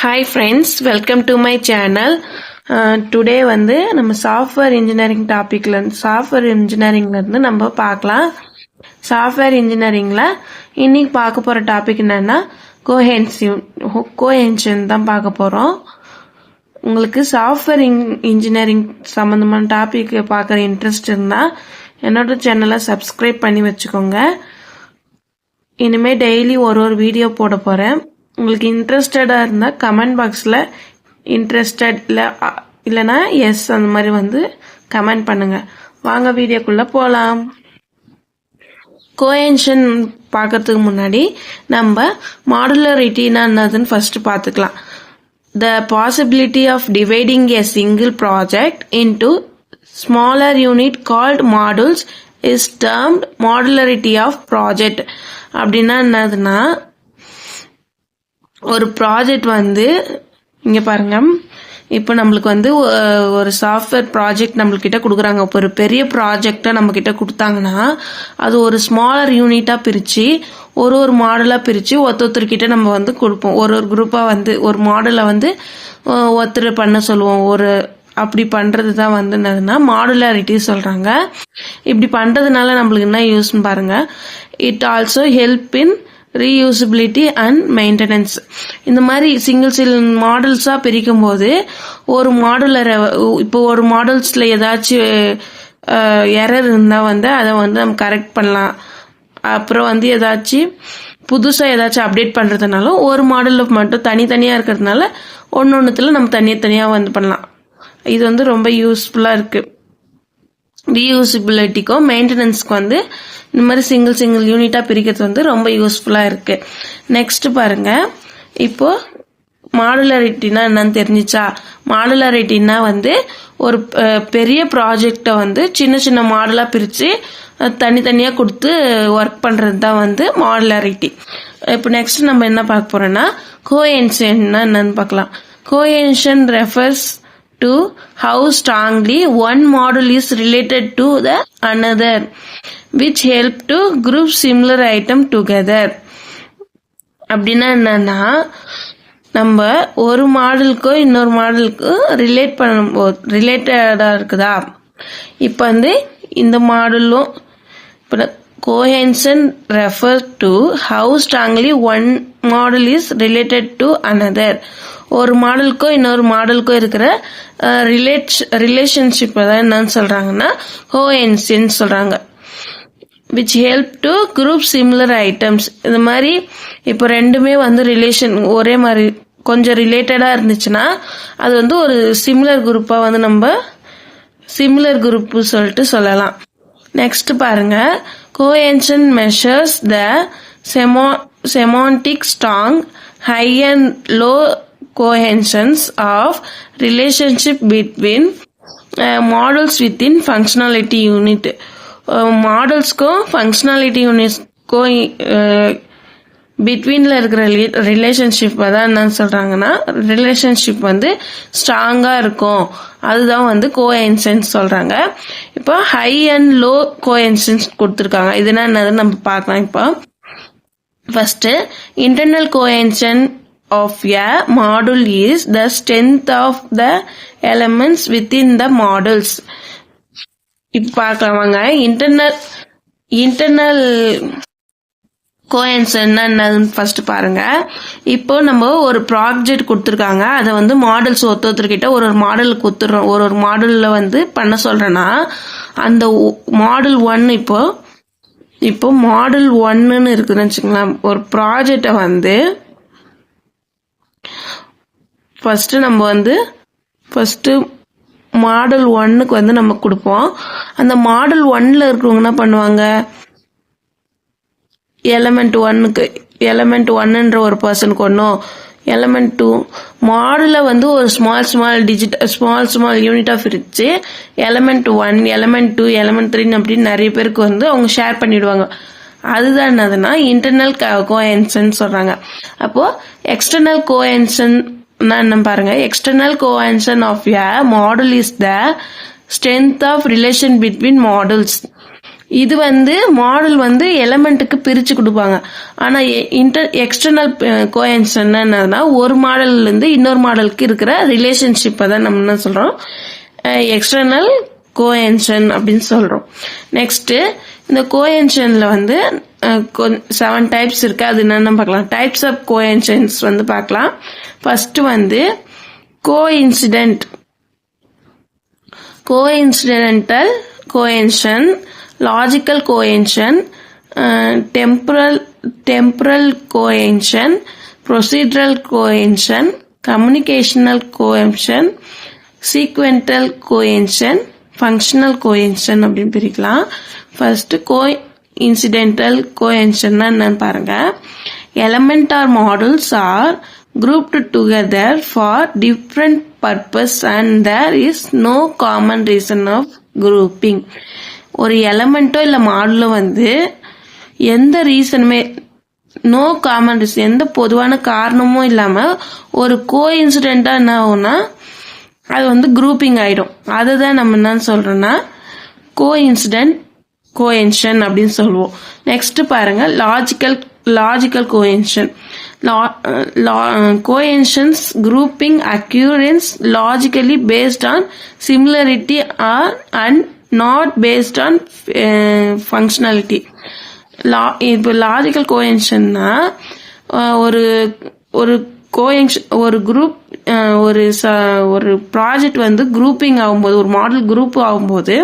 Hi friends, welcome to my channel. Today வந்து நம்ம software engineering இருந்து நம்ம பார்க்கலாம். சாஃப்ட்வேர் இன்ஜினியரிங்கில் இன்னைக்கு பார்க்க போகிற டாபிக் என்னன்னா கோஹென்ஷன் தான் பார்க்க போகிறோம். உங்களுக்கு சாஃப்ட்வேர் இன்ஜினியரிங் சம்மந்தமான டாபிக் பார்க்குற இன்ட்ரெஸ்ட் இருந்தால் என்னோட சேனலை சப்ஸ்கிரைப் பண்ணி வச்சுக்கோங்க. இனிமேல் டெய்லி ஒரு வீடியோ போட போகிறேன். உங்களுக்கு இன்ட்ரெஸ்டடாக இருந்தால் கமெண்ட் பாக்ஸில் இன்ட்ரெஸ்டட் இல்லைனா எஸ் அந்த மாதிரி வந்து கமெண்ட் பண்ணுங்கள். வாங்க வீடியோக்குள்ளே போகலாம். கோஹென்ஷன் பார்க்கறதுக்கு முன்னாடி நம்ம மாடுலரிட்டினா என்னதுன்னு ஃபர்ஸ்ட் பார்த்துக்கலாம். The possibility of dividing a single project into smaller unit called modules is termed modularity of project. அப்படின்னா என்னதுன்னா, ஒரு ப்ராஜெக்ட் வந்து இங்க பாருங்க, இப்போ நம்மளுக்கு வந்து ஒரு சாஃப்ட்வேர் ப்ராஜெக்ட் நம்மள்கிட்ட கொடுக்குறாங்க. இப்போ ஒரு பெரிய ப்ராஜெக்டை நம்ம கிட்ட கொடுத்தாங்கன்னா அது ஒரு ஸ்மாலர் யூனிட்டா பிரிச்சு ஒரு மாடலா பிரிச்சு ஒருத்தர்கிட்ட நம்ம வந்து கொடுப்போம். ஒரு குரூப்பா வந்து ஒரு மாடலை வந்து ஒருத்தர் பண்ண சொல்லுவோம். அப்படி பண்றது தான் வந்து என்னதுன்னா மாடுலாரிட்டி சொல்றாங்க. இப்படி பண்றதுனால நம்மளுக்கு என்ன யூஸ்ன்னு பாருங்க. It also help in reusability and maintenance. இந்த மாதிரி சிங்கிள் மாடல்ஸா பிரிக்கும் போது ஒரு மாடுலரை இப்போ ஒரு மாடல்ஸ்ல ஏதாச்சும் எரர் இருந்தா வந்து அதை வந்து நம்ம கரெக்ட் பண்ணலாம். அப்புறம் வந்து ஏதாச்சும் புதுசா ஏதாச்சும் அப்டேட் பண்றதுனாலும் ஒரு மாடல்ல மட்டும் தனித்தனியா இருக்கிறதுனால ஒன்னொன்னுத்துல நம்ம தனியா வந்து பண்ணலாம். இது வந்து ரொம்ப யூஸ்ஃபுல்லா இருக்கு. ரீயூசபிலிட்டிக்கும் மெயின்டெனன்ஸ்க்கு வந்து இந்த மாதிரி சிங்கிள் யூனிட்டா பிரிக்கிறது வந்து ரொம்ப யூஸ்ஃபுல்லா இருக்கு. நெக்ஸ்ட் பாருங்க, இப்போ மாடுலாரிட்டினா என்னன்னு தெரிஞ்சிச்சா? மாடுலாரிட்டினா வந்து ஒரு பெரிய ப்ராஜெக்டை வந்து சின்ன மாடலா பிரிச்சு தனித்தனியா கொடுத்து ஒர்க் பண்றது தான் வந்து மாடுலாரிட்டி. இப்போ நெக்ஸ்ட் நம்ம என்ன பார்க்க போறோம்னா கோஹென்ஷன் என்னன்னு பார்க்கலாம். கோஹென்ஷன் refers to how strongly one model is related to the another, which help to group similar item together. அப்படின்னா என்னன்னா, நம்ம ஒரு மாடலுக்கும் இன்னொரு மாடலுக்கும் ரிலேட்டடா இருக்குதா. இப்ப வந்து இந்த மாடலும் cohesion refer to how strongly one module is related to another. ஒரு மாடலுக்கும் இன்னொரு மாடலுக்கும் இருக்கிற ரிலேஷன்ஷிப் தான் என்னன்னு சொல்றாங்கன்னா கோஹென்ஷன் சொல்றாங்க. Which help to group similar items. இந்த மாதிரி இப்போ ரெண்டுமே வந்து ரிலேஷன் ஒரே மாதிரி கொஞ்சம் ரிலேட்டடா இருந்துச்சுன்னா அது வந்து ஒரு சிமிலர் குரூப்பா வந்து நம்ம சிமிலர் குரூப் சொல்லிட்டு சொல்லலாம். நெக்ஸ்ட் பாருங்க, cohesion measures the semantic strong high and low cohesions of relationship between models within functionality unit. மாடல்ஸ்க்கும் ஃபங்க்ஷனாலிட்டி யூனிட்ஸ்க்கும் பிட்வீன்ல இருக்கிற ரிலேஷன்ஷிப் தான் என்ன சொல்றாங்கன்னா ரிலேஷன்ஷிப் வந்து ஸ்ட்ராங்கா இருக்கும். அதுதான் வந்து கோஹென்ஷன்ஸ் சொல்றாங்க. இப்போ ஹை அண்ட் லோ கோஹென்ஷன்ஸ் கொடுத்துருக்காங்க. இதுனா என்னதுன்னு நம்ம பார்க்கலாம். இப்போ first internal cohesion of a module is the strength of the elements within the modules. இப்ப பார்க்கலாமாங்க. இன்டர்னல் கோஹென்ஷன் என்னதுன்னு ஃபர்ஸ்ட் பாருங்க. இப்போ நம்ம ஒரு ப்ராஜெக்ட் கொடுத்துருக்காங்க, அதை வந்து மாடல்ஸ் ஒருத்தர்கிட்ட ஒரு மாடலுக்கு கொடுத்துறோம். ஒரு மாடல்ல வந்து பண்ண சொல்றேன்னா அந்த மாடல் ஒன் இப்போ மாடல் ஒன்னு இருக்குதுன்னு வச்சுக்கலாம். ஒரு ப்ராஜெக்டை வந்து ஃபர்ஸ்ட் மாடல் ஒன்னுக்கு வந்து நம்ம கொடுப்போம். அந்த மாடல் ஒன்ல இருக்கிறவங்க என்ன பண்ணுவாங்க, எலமெண்ட் ஒன்னுன்ற ஒரு பர்சனுக்கு ஒன்னும், எலமெண்ட் 2 மாடலை வந்து ஒரு ஸ்மால் யூனிட்டா பிரிச்சு எலமெண்ட் 1, எலமெண்ட் 2, எலமெண்ட் 3 அப்படின்னு நிறைய பேருக்கு வந்து அவங்க ஷேர் பண்ணிடுவாங்க. அதுதான் என்னதுன்னா இன்டர்னல் கோஹென்ஷன் சொல்றாங்க. அப்போ எக்ஸ்டர்னல் கோஹென்ஷன் என்ன பாருங்க. External cohesion of a module is the strength of relation between modules. இது வந்து மாடல் வந்து எலமெண்ட்டுக்கு பிரிச்சு கொடுப்பாங்க. ஆனா எக்ஸ்டர்னல் கோஎன்ஷன் என்னன்னா ஒரு மாடல்ல இருந்து இன்னொரு மாடலுக்கு இருக்கிற ரிலேஷன்ஷிப்பை தான் நம்ம என்ன சொல்றோம், எக்ஸ்டர்னல் கோஎன்ஷன் அப்படின்னு சொல்றோம். நெக்ஸ்ட் இந்த கோஎன்ஷன்ல வந்து 7 டைப்ஸ் இருக்கு. அது என்னன்னு பார்க்கலாம். டைப்ஸ் ஆஃப் கோஎன்ஷன்ஸ் வந்து பார்க்கலாம். ஃபர்ஸ்ட் வந்து coincident, coincidental cohesion, logical cohesion, temporal cohesion, procedural cohesion, communicational cohesion, sequential cohesion, functional cohesion அப்படின்னு பிரிக்கலாம். ஃபர்ஸ்ட் கோஇன்சிடென்டல் கோஎன்ஷன்னா என்னன்னு பாருங்க. Element are modules are grouped together for different purpose and there is no common reason of grouping. ஒரு எலமெண்ட்டோ இல்ல மாடலோ வந்து எந்த ரீசனுமே, no common reason, எந்த பொதுவான காரணமும் இல்லாம ஒரு கோஇன்சிடென்டா என்ன ஆகும்னா அது வந்து குரூப்பிங் ஆயிடும். அதுதான் நம்ம என்ன சொல்றோம்னா கோஇன்சிடென்ட் கோஎன்ஷன் அப்படின்னு சொல்லுவோம். நெக்ஸ்ட் பாருங்க logical கோஎன்ஷன். Coensions grouping occurs logically based on similarity and not based on functionality. இப்போ லாஜிக்கல் கோஎன்ஷன்னா ஒரு குரூப் ஒரு ப்ராஜெக்ட் வந்து குரூப்பிங் ஆகும்போது, ஒரு மாடல் குரூப் ஆகும்போது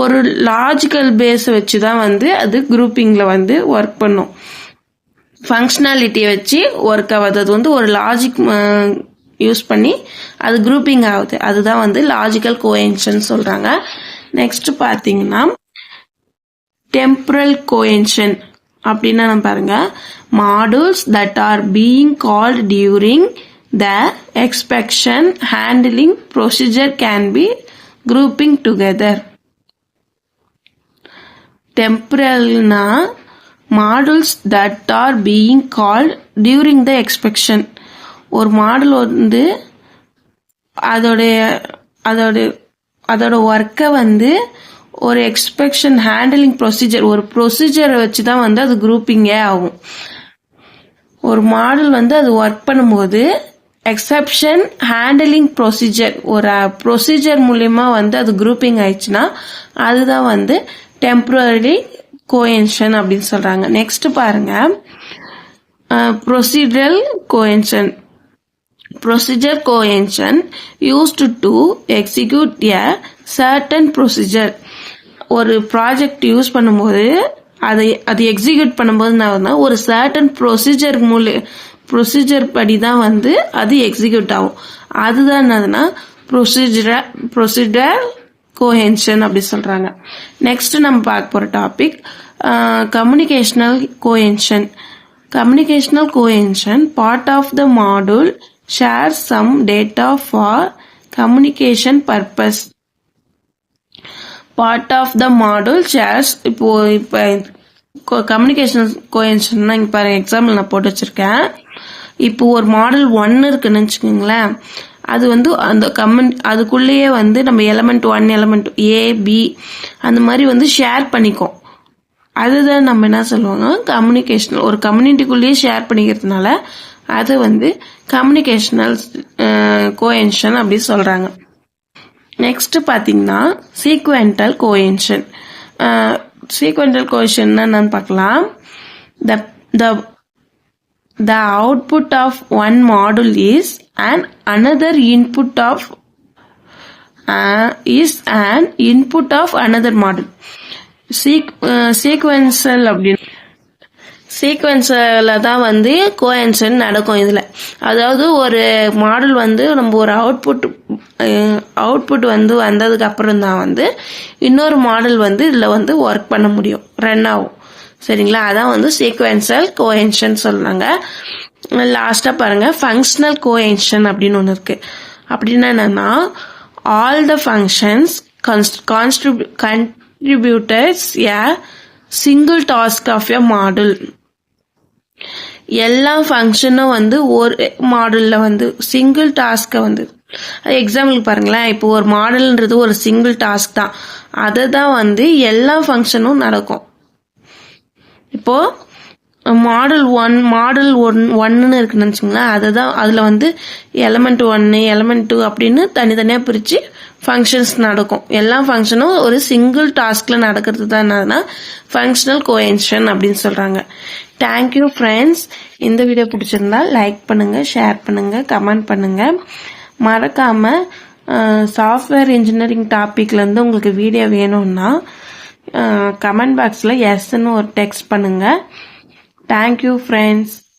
ஒரு லாஜிக்கல் பேஸை வச்சு தான் வந்து அது குரூப்பிங்ல வந்து ஒர்க் பண்ணும். ஃபங்க்ஷனாலிட்டியை வச்சு ஒர்க் ஆகுது. அது வந்து ஒரு லாஜிக் யூஸ் பண்ணி அது குரூப்பிங் ஆகுது. அதுதான் வந்து லாஜிக்கல் கோஎன்ஷன் சொல்றாங்க. நெக்ஸ்ட் பாத்தீங்கன்னா டெம்பரல் கோஎன்ஷன் அப்படின்னா நம்ம பாருங்க, modules that are being called during the exception handling procedure can be grouping together. டெம்பரல்னா modules that are being called during the exception. ஒரு மாடல் வந்து அதோட ஒர்க்கை வந்து ஒரு எக்ஸ்பெக்ஷன் ஹேண்டலிங் ப்ரொசீஜர், ஒரு ப்ரொசீஜரை வச்சு தான் வந்து அது குரூப்பிங்கே ஆகும். ஒரு மாடல் வந்து அது ஒர்க் பண்ணும்போது எக்ஸப்ஷன் ஹேண்டலிங் ப்ரொசீஜர், ஒரு ப்ரொசீஜர் மூலியமா வந்து அது குரூப்பிங் ஆயிடுச்சுன்னா அதுதான் வந்து டெம்பரரி கோஎன்ஷன் அப்படின்னு சொல்றாங்க. நெக்ஸ்ட் பாருங்க procedural cohesion. Procedure cohesion used to execute a certain procedure. ஒரு ப்ராஜெக்ட் யூஸ் பண்ணும்போது அது எக்ஸிக்யூட் பண்ணும்போது என்ன, ஒரு சர்டன் ப்ரொசீஜர் படி தான் வந்து அது எக்ஸிக்யூட் ஆகும். அதுதான் என்னதுன்னா ப்ரொசீஜரல் கோஹென்ஷன் அப்படி சொல்றாங்க. நெக்ஸ்ட் நம்ம பார்க்க போற topic communicational cohesion. Communicational cohesion part of the module share some data for communication purpose. Part of the module shares. இப்போ கம்யூனிகேஷன் கோஹென்ஷன் இங்க பாருங்க, எக்ஸாம்பிள் நான் போட்டு வச்சிருக்கேன். இப்போ ஒரு மாடல் 1 இருக்குன்னு வச்சுக்கோங்களேன். அது வந்து அந்த அதுக்குள்ளேயே வந்து நம்ம எலமெண்ட் 1 எலமெண்ட் A B அந்த மாதிரி வந்து ஷேர் பண்ணிக்கோம். அதுதான் நம்ம என்ன சொல்லுவாங்க கம்யூனிகேஷனல். ஒரு கம்யூனிட்டிக்குள்ளேயே ஷேர் பண்ணிக்கிறதுனால அது வந்து கம்யூனிகேஷனல் கோஹென்ஷன் அப்படி சொல்றாங்க. நெக்ஸ்ட் பாத்தீங்கன்னா சீக்வென்டல் கோஹென்ஷன். சீக்வென்டல் கோஹென்ஷன் என்னன்னு பார்க்கலாம். The output of one module is another input of another module. Sequential அப்படின்னு சீக்வென்ஸ்ல தான் வந்து கோஹென்ஷன் நடக்கும் இதுல. அதாவது ஒரு மாடல் வந்து நம்ம ஒரு அவுட்புட் வந்து வந்ததுக்கு அப்புறம் தான் வந்து இன்னொரு மாடல் வந்து இதுல வந்து ஒர்க் பண்ண முடியும், ரன் ஆகும். சரிங்களா? அதான் வந்து சீக்வென்ஷியல் கோஹென்ஷன் சொல்றாங்க. லாஸ்டா பாருங்க ஃபங்க்ஷனல் கோஹென்ஷன் அப்படின்னு ஒண்ணு இருக்கு. அப்படின்னா என்னன்னா all the functions contributes a single task of a model. எல்லா ஃபங்க்ஷனும் வந்து ஒரு மாடல்ல வந்து சிங்கிள் டாஸ்க வந்து எக்ஸாம்பிளுக்கு பாருங்களேன், இப்போ ஒரு மாடல்ன்றது ஒரு சிங்கிள் டாஸ்க் தான். அதை தான் வந்து எல்லா ஃபங்க்ஷனும் நடக்கும். இப்போ மாடல் ஒன்னு இருக்குன்னு வச்சுங்களேன், அதுதான் அதில் வந்து எலமெண்ட் 1 எலமெண்ட் 2 அப்படின்னு தனித்தனியாக பிரித்து ஃபங்க்ஷன்ஸ் நடக்கும். எல்லா ஃபங்க்ஷனும் ஒரு சிங்கிள் டாஸ்க்ல நடக்கிறது தான் என்னன்னா ஃபங்க்ஷனல் கோஹெஷன் அப்படின்னு சொல்றாங்க. Thank you friends. இந்த வீடியோ பிடிச்சிருந்தா லைக் பண்ணுங்க, ஷேர் பண்ணுங்க, கமெண்ட் பண்ணுங்க. மறக்காம சாஃப்ட்வேர் இன்ஜினியரிங் டாபிக்ல இருந்து உங்களுக்கு வீடியோ வேணும்னா கமெண்ட் பாக்ஸ்ல எஸ்ன்னு ஒரு டெக்ஸ்ட் பண்ணுங்க. Thank you friends.